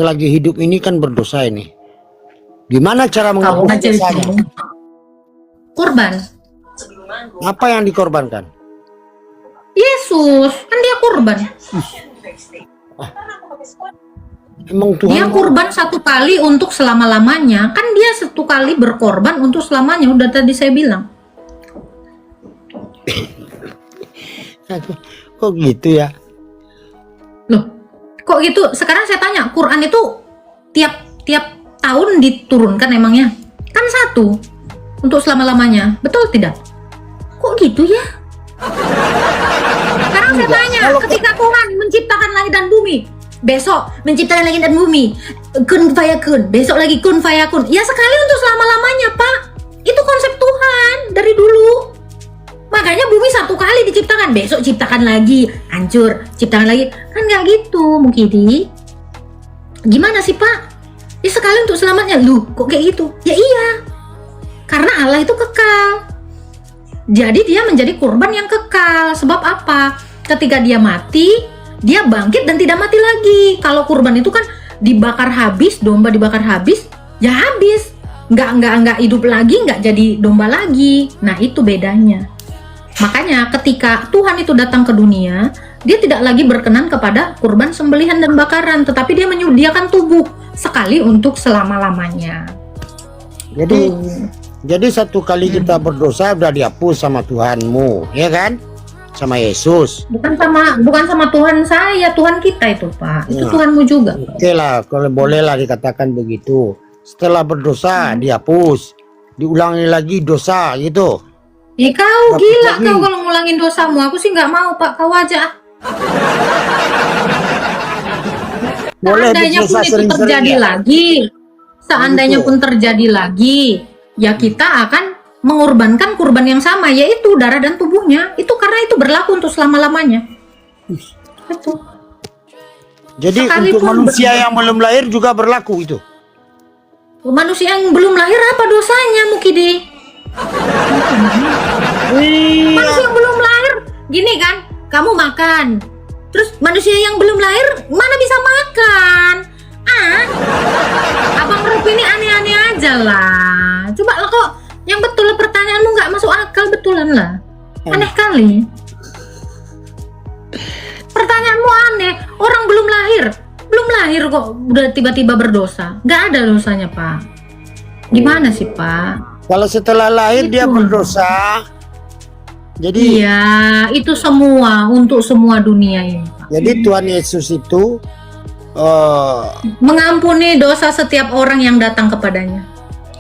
lagi hidup ini kan berdosa ini. Gimana cara Tahu menghapus aja dosanya? itu. Korban. Apa yang dikorbankan? Yesus, kan dia korban. Emang Dia Tuhan korban satu kali untuk selama-lamanya. Kan dia satu kali berkorban untuk selamanya. Udah tadi saya bilang. kok gitu ya? Loh, kok gitu? Sekarang saya tanya, Quran itu tiap tahun diturunkan emangnya? Kan satu untuk selama-lamanya. Betul tidak? Kok gitu ya? Sekarang saya tanya, ketika Tuhan menciptakan langit dan bumi, besok menciptakan langit dan bumi, kun fayakun, besok lagi kun fayakun. Ya sekali untuk selama-lamanya, Pak. Itu konsep Tuhan dari dulu. Makanya bumi satu kali diciptakan, besok ciptakan lagi, hancur, ciptakan lagi. Kan nggak gitu, Mukidi. Gimana sih, Pak? Ya sekali untuk selamatnya. Loh, kok kayak gitu? Ya iya. Karena Allah itu kekal. Jadi dia menjadi kurban yang kekal. Sebab apa? Ketika dia mati, dia bangkit dan tidak mati lagi. Kalau kurban itu kan dibakar habis, domba dibakar habis, ya habis. Nggak hidup lagi, nggak jadi domba lagi. Nah, itu bedanya. Makanya ketika Tuhan itu datang ke dunia, dia tidak lagi berkenan kepada kurban sembelihan dan bakaran, tetapi dia menyediakan tubuh sekali untuk selama-lamanya. Jadi satu kali kita berdosa udah dihapus sama Tuhanmu, ya kan? Sama Yesus. Bukan sama Tuhan saya, Tuhan kita itu, Pak. Itu Ya. Tuhanmu juga. Oke lah, kalau bolehlah dikatakan begitu. Setelah berdosa dihapus, diulangi lagi dosa gitu. Ih, kau Tapi gila lagi. kau kalau ngulangin dosamu. Aku sih nggak mau, Pak. Kau aja. Boleh Seandainya pun berdosa itu sering-sering terjadi ya? lagi, seandainya Begitu. pun terjadi lagi, ya kita akan mengorbankan kurban yang sama, yaitu darah dan tubuhnya. Itu karena itu berlaku untuk selama-lamanya. Itu. Jadi Sekalipun untuk manusia yang belum lahir juga berlaku itu. Manusia yang belum lahir apa dosanya, Mukidi? Manusia yang belum lahir, gini kan, kamu makan. Terus manusia yang belum lahir mana bisa makan? Abang Rupi ini aneh-aneh aja lah. Coba lah kok, yang betul lah pertanyaanmu nggak masuk akal betulan lah. Aneh kali. Pertanyaanmu aneh. Orang belum lahir kok udah tiba-tiba berdosa. Nggak ada dosanya, Pak. Gimana sih, Pak? Kalau setelah lahir dia Itu. berdosa. Jadi Iya, itu semua untuk semua dunia ini, Pak. jadi Tuhan Yesus itu Mengampuni dosa setiap orang yang datang kepadanya.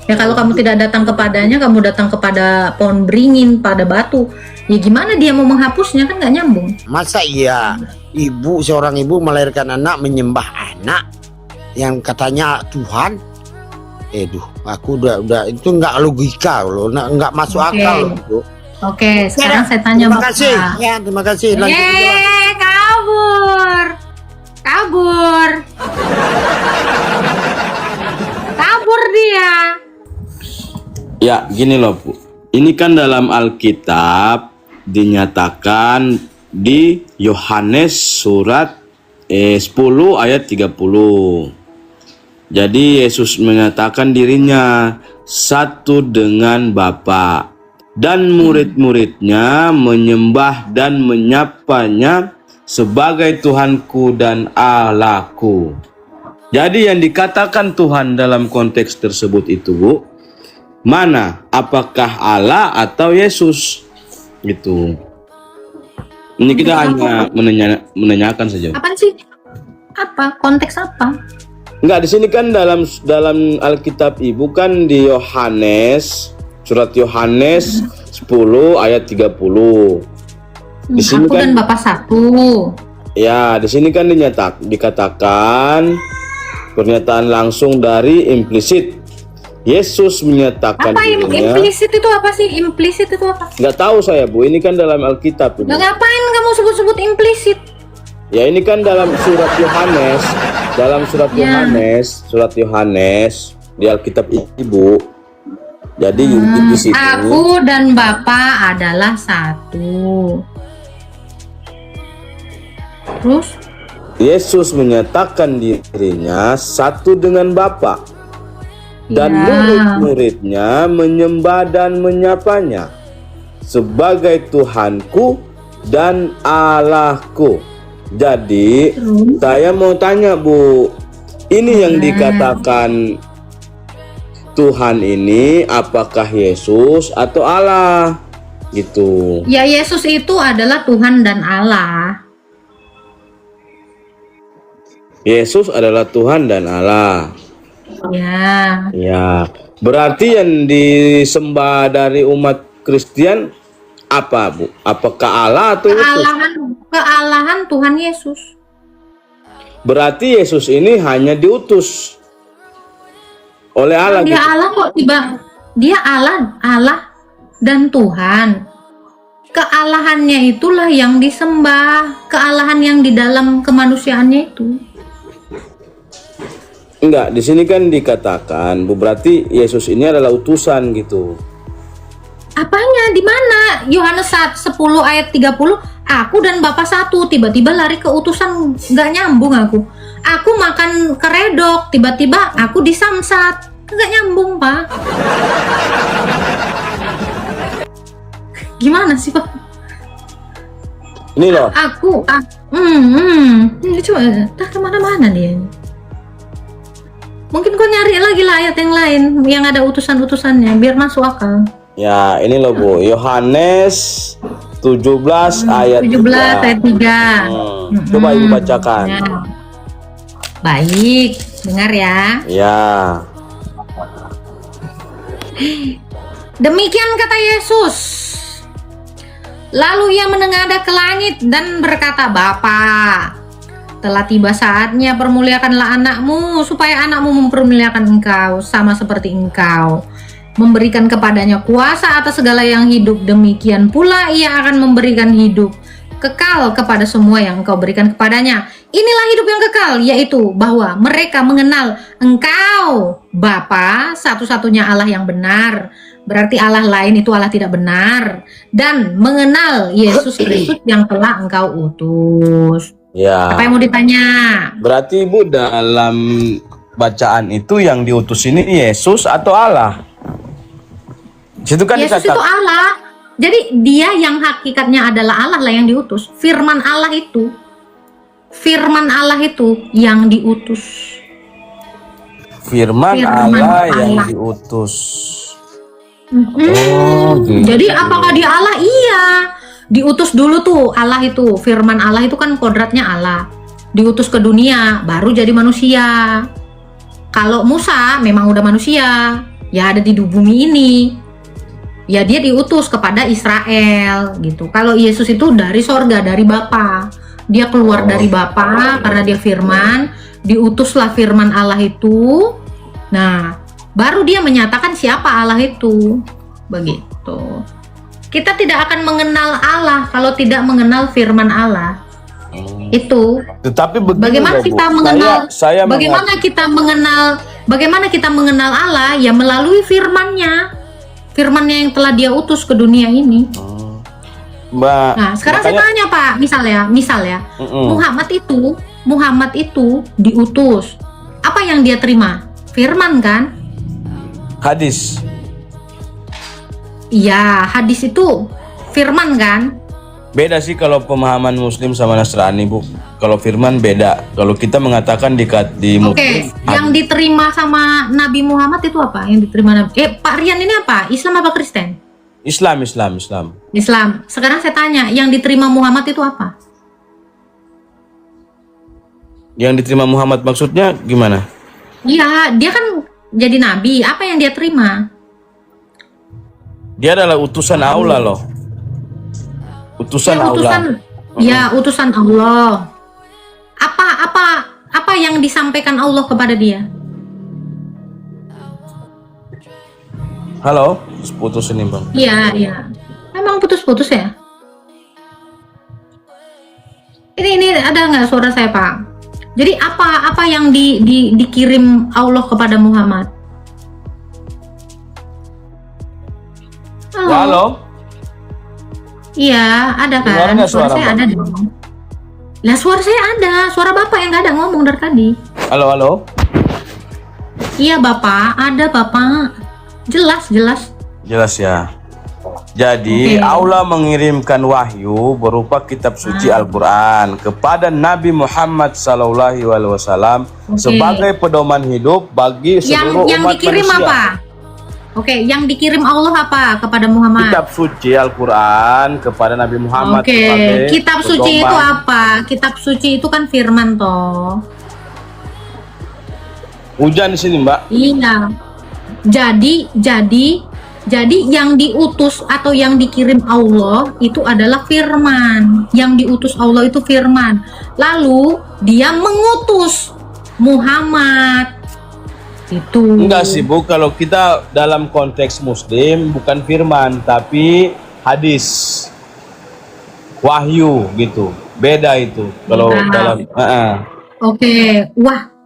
Ya kalau kamu tidak datang kepadanya, kamu datang kepada pohon beringin, pada batu. Ya gimana dia mau menghapusnya, kan nggak nyambung. masa iya seorang ibu melahirkan anak menyembah anak yang katanya Tuhan. Aku udah itu nggak logika loh, nggak masuk Oke. akal loh itu. Oke, sekarang saya tanya Terima Bapak. kasih. Ya, terima kasih. Lanjut aja. Kabur. Kabur dia. Ya, gini loh, Bu. Ini kan dalam Alkitab dinyatakan di Yohanes surat 10 ayat 30. Jadi Yesus menyatakan dirinya satu dengan Bapa, dan murid-muridnya menyembah dan menyapanya sebagai Tuhanku dan Allahku. Jadi yang dikatakan Tuhan dalam konteks tersebut itu, Bu, mana? Apakah Allah atau Yesus? Gitu. Ini kita hanya menanyakan saja. Apaan sih? Apa? Konteks apa? Enggak, di sini kan dalam Alkitab Ibu kan di Yohanes, surat Yohanes 10 ayat 30. Di sini Aku dan kan Bapak satu. ya, di sini kan dikatakan pernyataan langsung dari implisit. Yesus menyatakan Apa dirinya. implisit itu apa sih? Implisit itu apa? Nggak tahu saya, Bu. Ini kan dalam Alkitab, Bu. Nah, ngapain kamu sebut-sebut implisit? Ya, ini kan dalam surat Yohanes, Ya. surat Yohanes di Alkitab Ibu. Jadi di situ Aku dan Bapak adalah satu. Terus Yesus menyatakan dirinya satu dengan Bapa, dan Ya. murid-muridnya menyembah dan menyapanya sebagai Tuhanku dan Allahku. Jadi saya mau tanya Bu, ini yang dikatakan Tuhan ini apakah Yesus atau Allah gitu? Ya, Yesus itu adalah Tuhan dan Allah. Yesus adalah Tuhan dan Allah. Ya. Ya, berarti yang disembah dari umat Kristen apa, Bu? Apakah Allah atau Yesus? Kealahan Tuhan Yesus. Berarti Yesus ini hanya diutus oleh Allah Dia gitu. Allah kok tiba. Dia Allah dan Tuhan. Kealahannya itulah yang disembah, kealahan yang di dalam kemanusiaannya itu. Enggak, di sini kan dikatakan, Bu, berarti Yesus ini adalah utusan gitu. Apanya? Di mana? Yohanes 10 ayat 30, aku dan Bapa satu. Tiba-tiba lari ke utusan, nggak nyambung aku. Aku makan keredok, tiba-tiba aku disamsat. Nggak nyambung, Pak. Gimana sih, Pak? Ini loh, Ini coba, dah kemana-mana dia. Mungkin kau nyari lagi lah ayat yang lain yang ada utusan-utusannya biar masuk akal. ya ini loh Bu, Yohanes 17 ayat 17 ayat 3. Coba Ibu bacakan. Ya. Baik, dengar ya. Ya. Demikian kata Yesus. Lalu ia menengadah ke langit dan berkata, Bapa, telah tiba saatnya permuliakanlah anakmu, supaya anakmu mempermuliakan engkau, sama seperti engkau memberikan kepadanya kuasa atas segala yang hidup. Demikian pula ia akan memberikan hidup kekal kepada semua yang engkau berikan kepadanya. Inilah hidup yang kekal, yaitu bahwa mereka mengenal engkau, Bapa, satu-satunya Allah yang benar. Berarti Allah lain itu Allah tidak benar. Dan mengenal Yesus Kristus yang telah engkau utus. Ya. Apa yang mau ditanya? Berarti Ibu dalam bacaan itu yang diutus ini Yesus atau Allah? Situ kan Yesus itu Allah. Jadi dia yang hakikatnya adalah Allah lah yang diutus. Firman Allah itu yang diutus. Firman Allah yang diutus. Gitu. Jadi apakah dia Allah? Iya. Diutus dulu tuh Allah itu. Firman Allah itu kan kodratnya Allah. Diutus ke dunia baru jadi manusia. Kalau Musa memang udah manusia, ya ada di bumi ini. Ya dia diutus kepada Israel gitu. Kalau Yesus itu dari sorga, dari Bapa. Dia keluar dari Bapa karena dia firman. Diutuslah firman Allah itu. Nah, baru dia menyatakan siapa Allah itu. Begitu. Kita tidak akan mengenal Allah kalau tidak mengenal firman Allah. Itu. Tetapi begini Bagaimana loh, Bu. kita mengenal Saya bagaimana kita mengenal Allah? Ya melalui firman-Nya. Firman-Nya yang telah dia utus ke dunia ini. Mbak. Nah, sekarang saya tanya Pak, misal ya, Muhammad itu diutus. Apa yang dia terima? Firman kan? Hadis. Iya, hadis itu firman kan? Beda sih kalau pemahaman Muslim sama Nasrani, Bu. Kalau firman beda. Kalau kita mengatakan di Oke, yang diterima sama Nabi Muhammad itu apa? Yang diterima Nabi? Pak Rian ini apa? Islam apa Kristen? Islam. Islam. Sekarang saya tanya, yang diterima Muhammad itu apa? Yang diterima Muhammad maksudnya gimana? Iya, dia kan jadi nabi. Apa yang dia terima? Dia adalah utusan Allah loh. Utusan Allah. Ya, utusan Allah. Apa yang disampaikan Allah kepada dia? Halo, putus ini Bang. Iya. Memang putus-putus ya? Ini ada nggak suara saya Pak? Jadi apa yang dikirim Allah kepada Muhammad? Halo. Iya, ada kan? Dengar nggak suara, Suara saya Mbak? ada dong. Lah suara saya ada, suara Bapak yang nggak ada ngomong dari tadi. Halo, halo. Iya Bapak, ada Bapak. Jelas. Jelas ya. Jadi Oke. Allah mengirimkan wahyu berupa kitab suci Al-Quran kepada Nabi Muhammad SAW Oke. sebagai pedoman hidup bagi seluruh Yang umat dikirim manusia. apa? Oke, yang dikirim Allah apa kepada Muhammad? Kitab suci Al-Quran kepada Nabi Muhammad Oke, sebagai kitab suci itu pedoman. apa? Kitab suci itu kan firman toh. Hujan di sini, Mbak. Iya. Jadi yang diutus atau yang dikirim Allah itu adalah firman. Yang diutus Allah itu firman. Lalu dia mengutus Muhammad. Itu. Enggak sih, Bu. Kalau kita dalam konteks Muslim bukan firman tapi hadis. Wahyu gitu. Beda itu kalau Beda. dalam Oke.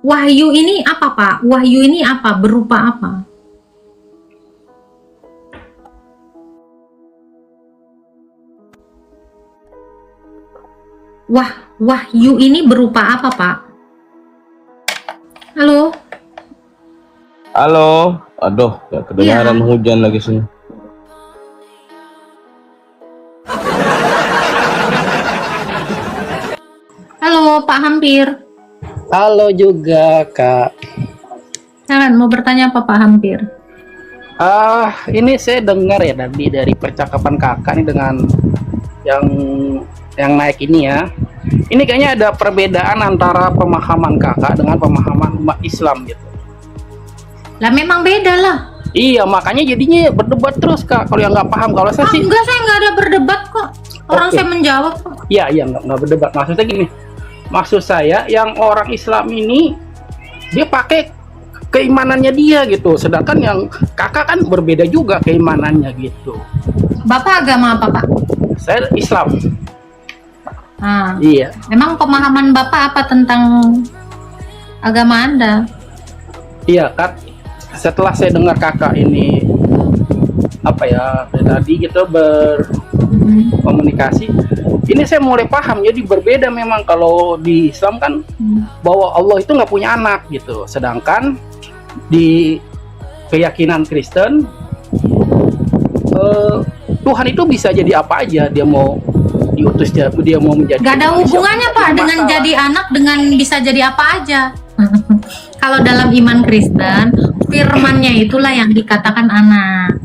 Wahyu ini apa, Pak? Wahyu ini apa? Berupa apa? Wahyu ini berupa apa, Pak? Halo? Halo. Aduh, gak kedengaran Iya. hujan lagi sini. Halo, Pak Hampir. Halo juga Kak. Silakan, mau bertanya apa, Pak Hampir? Ini saya dengar ya tadi dari percakapan Kakak nih dengan yang naik ini ya. Ini kayaknya ada perbedaan antara pemahaman Kakak dengan pemahaman umat Islam gitu. Lah memang beda lah. Iya, makanya jadinya berdebat terus Kak. Kalau yang nggak paham, kalau saya sih, Enggak, saya nggak ada berdebat kok. Orang Oke. saya menjawab kok. iya nggak berdebat. Maksudnya gini, maksud saya yang orang Islam ini dia pakai keimanannya dia gitu. Sedangkan yang Kakak kan berbeda juga keimanannya gitu. Bapak agama apa, Pak? Saya Islam. Nah, Iya. emang pemahaman Bapak apa tentang agama Anda? Iya Kak, setelah saya dengar Kakak ini apa ya tadi gitu berkomunikasi, ini saya mulai paham. Jadi berbeda memang kalau di Islam kan bahwa Allah itu nggak punya anak gitu, sedangkan di keyakinan Kristen Tuhan itu bisa jadi apa aja, dia mau diutus, dia mau menjadi Gak ada manusia, hubungannya, tidak Pak, ada dengan masalah. jadi anak dengan bisa jadi apa aja. Kalau dalam iman Kristen, firmannya itulah yang dikatakan anak.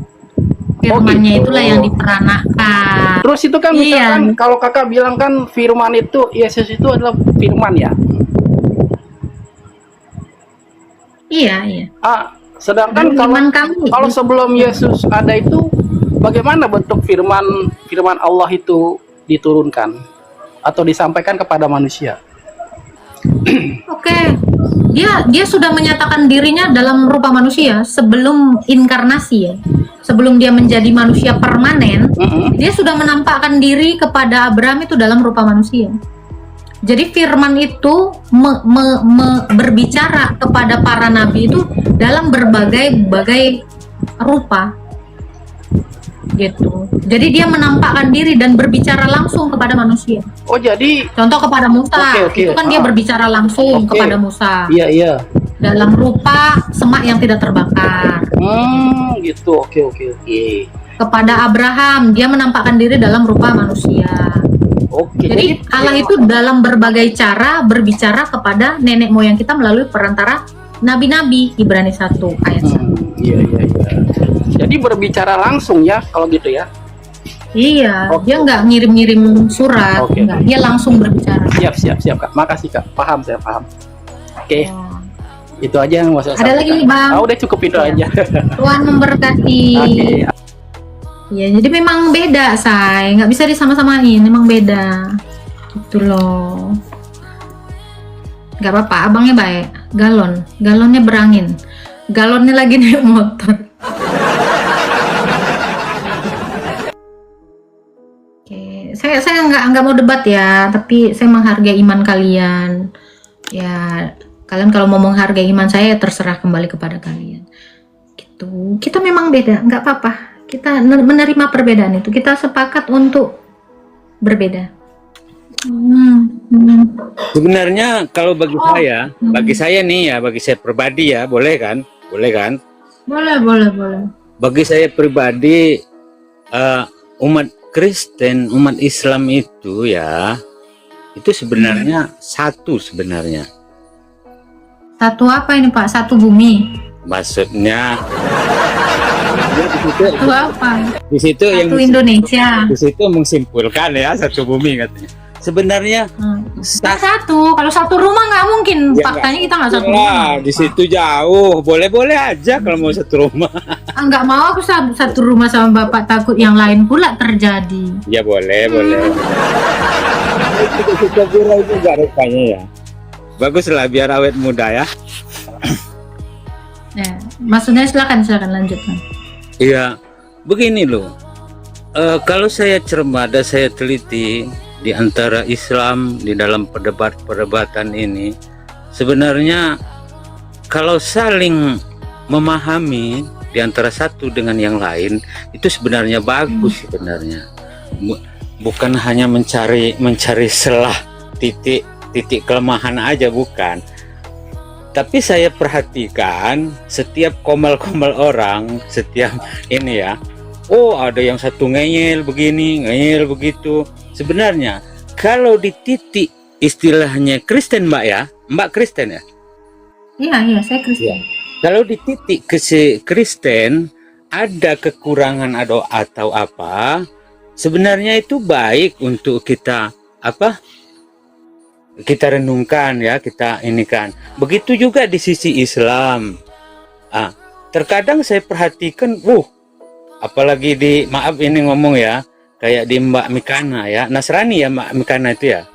Firmannya gitu. itulah yang diperanakan. Terus itu kan Iya. misalkan kalau Kakak bilang kan firman itu, Yesus itu adalah firman ya. Iya. Sedangkan Dalam iman kami. kalau sebelum Yesus ada itu, bagaimana bentuk firman Allah itu diturunkan atau disampaikan kepada manusia? Oke. Dia sudah menyatakan dirinya dalam rupa manusia sebelum inkarnasi ya. Sebelum dia menjadi manusia permanen, dia sudah menampakkan diri kepada Abraham itu dalam rupa manusia. Jadi firman itu berbicara kepada para nabi itu dalam berbagai rupa. Gitu. Jadi dia menampakkan diri dan berbicara langsung kepada manusia. Oh jadi, Contoh kepada Musa, Oke. itu kan dia berbicara langsung Oke. kepada Musa iya. dalam rupa semak yang tidak terbakar. Gitu. Oke. Kepada Abraham, dia menampakkan diri dalam rupa manusia. Oke. Jadi Allah itu dalam berbagai cara berbicara kepada nenek moyang kita melalui perantara nabi-nabi. Ibrani 1 ayat 1. Iya. Jadi berbicara langsung ya kalau gitu ya. Iya, Oke. dia nggak ngirim-ngirim surat, Oke. nggak. Dia langsung berbicara. Siap Kak. Makasih Kak. Paham, saya paham. Oke. Ya. Itu aja yang mau saya Ada lagi, sampaikan. Bang? Udah cukup itu Iya. aja. Tuhan memberkati. Oke. Ya, jadi memang beda, say. Nggak bisa disama-samain, memang beda. Gitu loh. Nggak apa-apa, abangnya baik. Galonnya berangin. Galonnya lagi naik motor. Oke, saya nggak mau debat ya, tapi saya menghargai iman kalian. Ya, kalian kalau mau menghargai iman saya, terserah kembali kepada kalian. Gitu. Kita memang beda, nggak apa-apa. Kita menerima perbedaan itu. Kita sepakat untuk berbeda. Sebenarnya kalau bagi saya nih ya, bagi saya pribadi ya, boleh kan? Boleh kan? Boleh. Bagi saya pribadi, umat Kristen, umat Islam itu ya, itu sebenarnya satu sebenarnya. Satu apa ini Pak? Satu bumi. Maksudnya Satu apa? di situ yang Satu Indonesia. di situ menyimpulkan ya satu bumi katanya. Sebenarnya Satu. Kalau satu rumah nggak mungkin. Ya, Faktanya kita nggak satu Wah, rumah. di situ jauh. Boleh-boleh aja kalau mau satu rumah. Nggak mau aku satu rumah sama Bapak, takut yang lain pula terjadi. Ya boleh. Kita kira itu enggak rupanya ya. Baguslah biar awet muda ya. Ya, maksudnya silakan lanjutkan. Iya, begini loh. Kalau saya cermata, saya teliti di antara Islam di dalam perdebatan ini, sebenarnya kalau saling memahami di antara satu dengan yang lain itu sebenarnya bagus sebenarnya. Bukan hanya mencari celah titik kelemahan aja, bukan. Tapi saya perhatikan setiap komal-komal orang, setiap ini ya, oh ada yang satu ngeyel begini, ngeyel begitu. Sebenarnya kalau di titik istilahnya Kristen Mbak ya, Mbak Kristen ya? Iya, saya Kristen. Kalau di titik Kristen ada kekurangan atau apa, sebenarnya itu baik untuk kita kita renungkan ya, kita ini kan. Begitu juga di sisi Islam. Terkadang saya perhatikan, apalagi maaf ini ngomong ya, kayak di Mbak Mikana ya, Nasrani ya Mbak Mikana itu ya.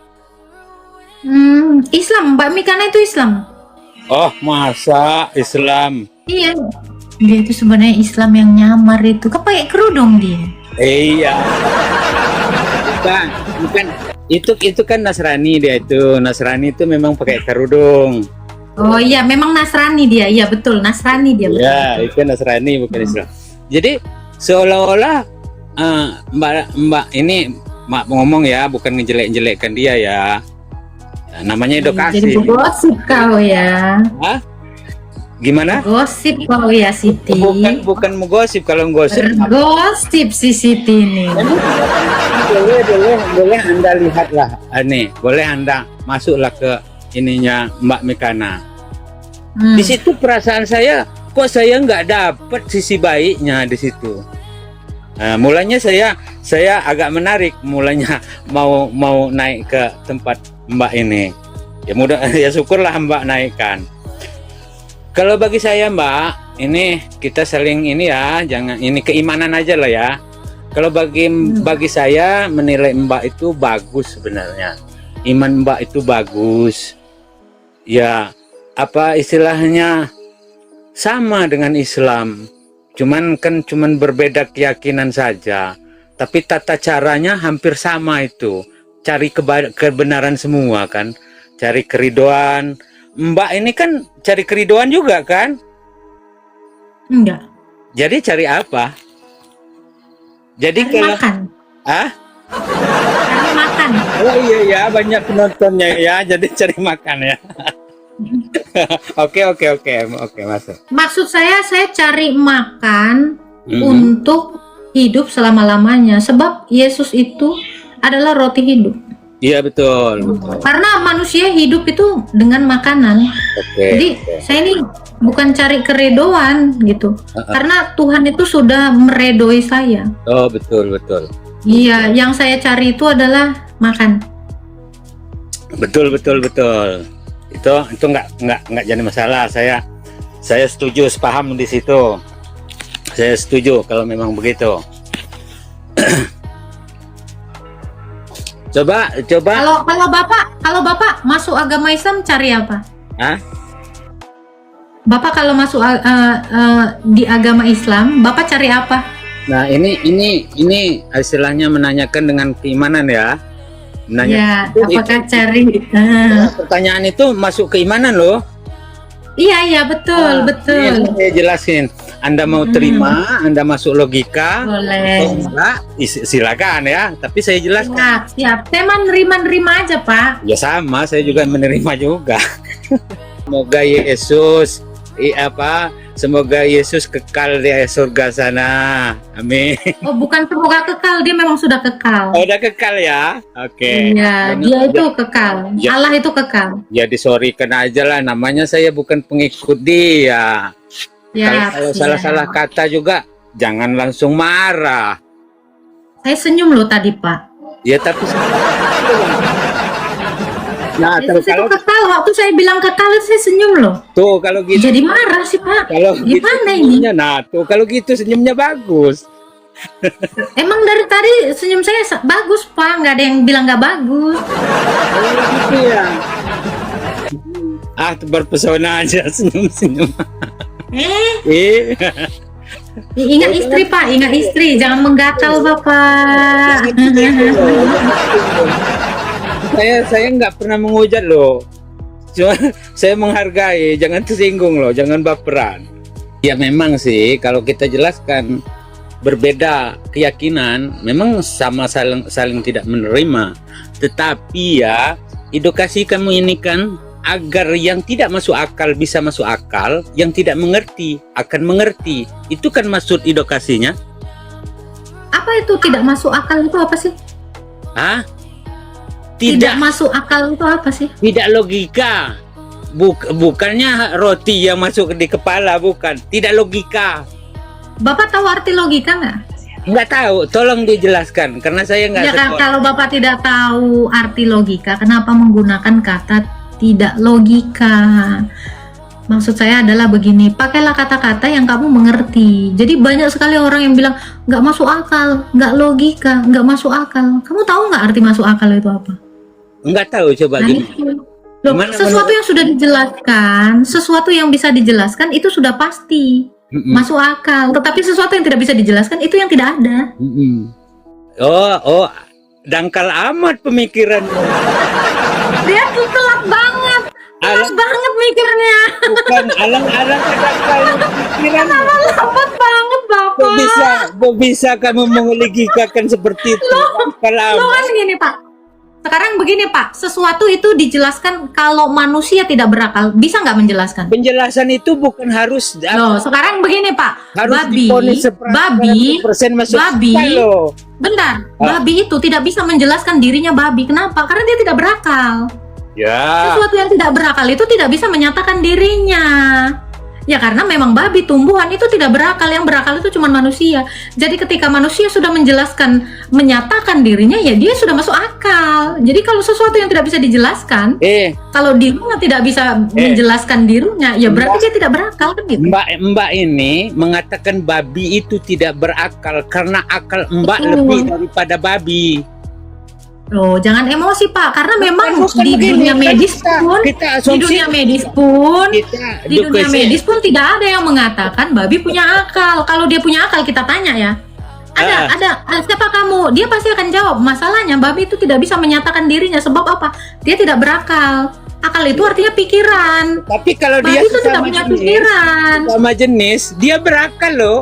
Islam, Mbak Mikana itu Islam. Oh, masa Islam? Iya. Dia itu sebenarnya Islam yang nyamar itu. Kan pakai kerudung dia. Iya. Bukan. Itu kan Nasrani dia itu. Nasrani itu memang pakai kerudung. Oh iya, memang Nasrani dia. Iya betul, Nasrani dia. Iya, itu Nasrani bukan Islam. Jadi seolah-olah Mbak ini ngomong ya, bukan ngejelek-jelekkan dia ya. Namanya edukasi. Jadi gosip kau ya. Hah? Gimana? Gosip kau ya Siti. Bukan menggosip. Kalau menggosip Gosip si Siti ini. boleh Anda lihatlah. Nih, boleh Anda masuklah ke ininya Mbak Mikana. Di situ perasaan saya, kok saya nggak dapat sisi baiknya di situ. Mulanya saya agak menarik, mulanya mau naik ke tempat Mbak ini. Ya syukurlah Mbak naikkan. Kalau bagi saya Mbak, ini kita saling ini ya, jangan ini keimanan aja lah ya. Kalau bagi saya menilai Mbak itu bagus sebenarnya. Iman Mbak itu bagus. Ya, apa istilahnya sama dengan Islam. Cuman berbeda keyakinan saja. Tapi tata caranya hampir sama itu. Cari kebenaran semua kan. Cari keridoan. Mbak ini kan cari keridoan juga kan? Enggak. Jadi cari apa? Jadi Cari makan. Cari makan. Oh iya ya, banyak penontonnya ya. Jadi cari makan ya. Oke, masuk. Maksud saya cari makan untuk hidup selama-lamanya. Sebab Yesus itu adalah roti hidup. Iya betul. Karena manusia hidup itu dengan makanan. Jadi saya ini bukan cari keredoan gitu. Karena Tuhan itu sudah meredoi saya. Oh betul. Iya, yang saya cari itu adalah makan. Betul. Itu nggak jadi masalah. Saya setuju, sepaham di situ. Saya setuju kalau memang begitu. Coba. Kalau Bapak masuk agama Islam cari apa? Bapak kalau masuk di agama Islam, Bapak cari apa? Nah, ini istilahnya menanyakan dengan keimanan ya. Ya, apakah cari pertanyaan itu masuk keimanan loh. Iya, betul. Ini saya jelasin. Anda mau terima, Anda masuk logika, Boleh. atau enggak, silakan ya. Tapi saya jelaskan. Siap, siap. Saya menerima aja, Pak. Ya sama, saya juga menerima juga. Semoga Yesus, semoga Yesus kekal di surga sana. Amin. Oh, bukan semoga kekal, dia memang sudah kekal. Oh, udah kekal ya? Oke. Iya, dia itu kekal. Ya. Allah itu kekal. Ya disorikan aja lah, namanya saya bukan pengikut dia. Ya, Kalau siap. salah-salah kata juga, jangan langsung marah. Saya senyum loh tadi, Pak. Ya tapi nah, Yesus itu kalau kekal. Waktu saya bilang kekal itu saya senyum loh. tuh kalau gitu, Jadi marah sih, Pak. kalau gitu Gimana ini? senyumnya, nah tuh kalau gitu senyumnya bagus. Emang dari tadi senyum saya bagus, Pak. Nggak ada yang bilang nggak bagus. Gitu ya. Berpesona aja senyum-senyum. Ingat istri, Pak. Ingat istri. Jangan menggatal, Bapak. Saya nggak pernah menghujat loh. Cuma saya menghargai, jangan tersinggung loh, jangan baperan. Ya memang sih kalau kita jelaskan berbeda keyakinan, memang sama saling tidak menerima. Tetapi ya edukasi kamu ini kan agar yang tidak masuk akal bisa masuk akal, yang tidak mengerti akan mengerti. Itu kan maksud edukasinya. Apa itu tidak masuk akal itu apa sih? Hah? Tidak masuk akal itu apa sih? Tidak logika. Bukannya roti yang masuk di kepala, bukan. Tidak logika. Bapak tahu arti logika nggak? Nggak tahu, tolong dijelaskan karena saya nggak Ya kan, sekolah. kalau Bapak tidak tahu arti logika, kenapa menggunakan kata tidak logika? Maksud saya adalah begini, pakailah kata-kata yang kamu mengerti. Jadi banyak sekali orang yang bilang nggak masuk akal, nggak logika, nggak masuk akal. Kamu tahu nggak arti masuk akal itu apa? Nggak tahu, coba Nah, gini. itu. Loh, Gimana sesuatu yang sudah dijelaskan, sesuatu yang bisa dijelaskan itu sudah pasti masuk akal. Tetapi sesuatu yang tidak bisa dijelaskan itu yang tidak ada. Oh, dangkal amat pemikiran. Dia tuh telat banget. Telat banget mikirnya. Bukan alang-alang dangkal pemikiran. Lambat banget, Bapak. Kok bisa kamu mengelogikakan seperti itu? Dangkal Lo amat. kan gini, Pak. Sekarang begini, Pak. Sesuatu itu dijelaskan kalau manusia tidak berakal. Bisa nggak menjelaskan? Penjelasan itu bukan harus Loh, sekarang begini, Pak. harus Babi, diponis babi, 100% masuk babi. akal loh. bentar. Babi itu tidak bisa menjelaskan dirinya babi. Kenapa? Karena dia tidak berakal. Ya. Sesuatu yang tidak berakal itu tidak bisa menyatakan dirinya. Ya karena memang babi tumbuhan itu tidak berakal, yang berakal itu cuma manusia. Jadi ketika manusia sudah menjelaskan, menyatakan dirinya, ya dia sudah masuk akal. Jadi kalau sesuatu yang tidak bisa dijelaskan, kalau dirinya tidak bisa menjelaskan dirinya, ya berarti dia tidak berakal kan gitu. Mbak ini mengatakan babi itu tidak berakal karena akal Mbak Betul. lebih daripada babi. Loh, jangan emosi, Pak, karena memang Bukan di begini, dunia medis kita pun, asumsi- di dunia medis pun, Kita di dunia medis pun tidak ada yang mengatakan babi punya akal. Kalau dia punya akal, kita tanya ya. Ada siapa kamu? Dia pasti akan jawab. Masalahnya babi itu tidak bisa menyatakan dirinya, sebab apa? Dia tidak berakal. Akal itu artinya pikiran. Tapi kalau Babi dia itu tidak punya pikiran. sama jenis, dia berakal loh.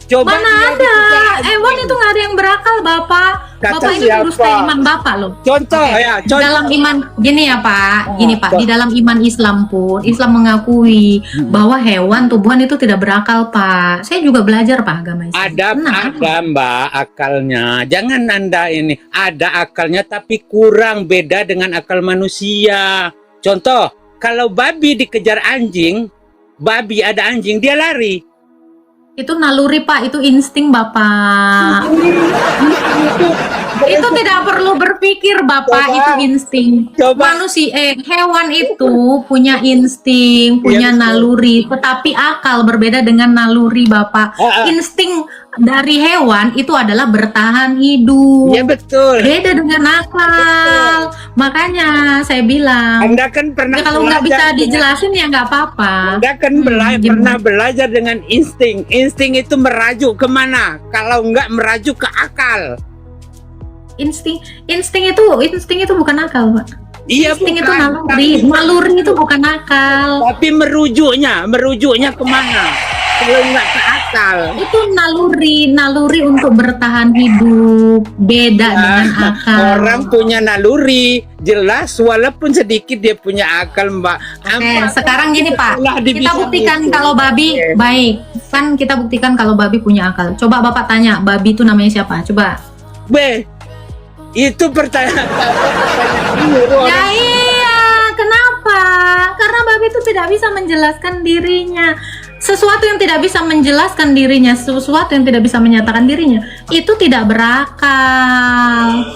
Coba Mana dia ada? dikejar Hewan anjing. itu nggak ada yang berakal, Bapak. Kata Bapak ini siapa? dusta iman Bapak loh. Contoh Oke. ya, Di contoh. dalam iman gini ya Pak, gini Pak, Pak. di dalam iman Islam pun Islam mengakui bahwa hewan tumbuhan itu tidak berakal, Pak. Saya juga belajar Pak agama Islam. Ada Tenang. Mbak akalnya. Jangan Anda ini ada akalnya tapi kurang, beda dengan akal manusia. Contoh, kalau babi dikejar anjing, babi ada anjing, dia lari. Itu naluri Pak, itu insting Bapak. Itu tidak perlu berpikir Bapak, Coba. itu insting. Coba. Hewan itu punya insting, punya Iya, betul. naluri, tetapi akal berbeda dengan naluri Bapak. Insting dari hewan itu adalah bertahan hidup. Ya betul. Beda dengan akal. Makanya saya bilang, Anda kan pernah ya kalau nggak bisa belajar dengan- dijelasin ya nggak apa-apa. Anda kan Gimana? pernah belajar dengan insting. Insting itu merajuk kemana? Kalau nggak merajuk ke akal. Insting itu bukan akal, Pak. Iya, Insting itu bukan. naluri itu bukan akal. Tapi merujuknya kemana? kalau nggak seakal. Itu naluri untuk bertahan hidup, beda dengan akal. Orang punya naluri, jelas walaupun sedikit dia punya akal, Mbak. Oke, sekarang gini Pak, Setelah kita dibilang buktikan itu. kalau babi baik. Kan kita buktikan kalau babi punya akal. Coba Bapak tanya, babi itu namanya siapa? Coba. B, itu pertanyaan. Ya iya, kenapa? Karena babi itu tidak bisa menjelaskan dirinya. Sesuatu yang tidak bisa menjelaskan dirinya, sesuatu yang tidak bisa menyatakan dirinya, itu tidak berakal.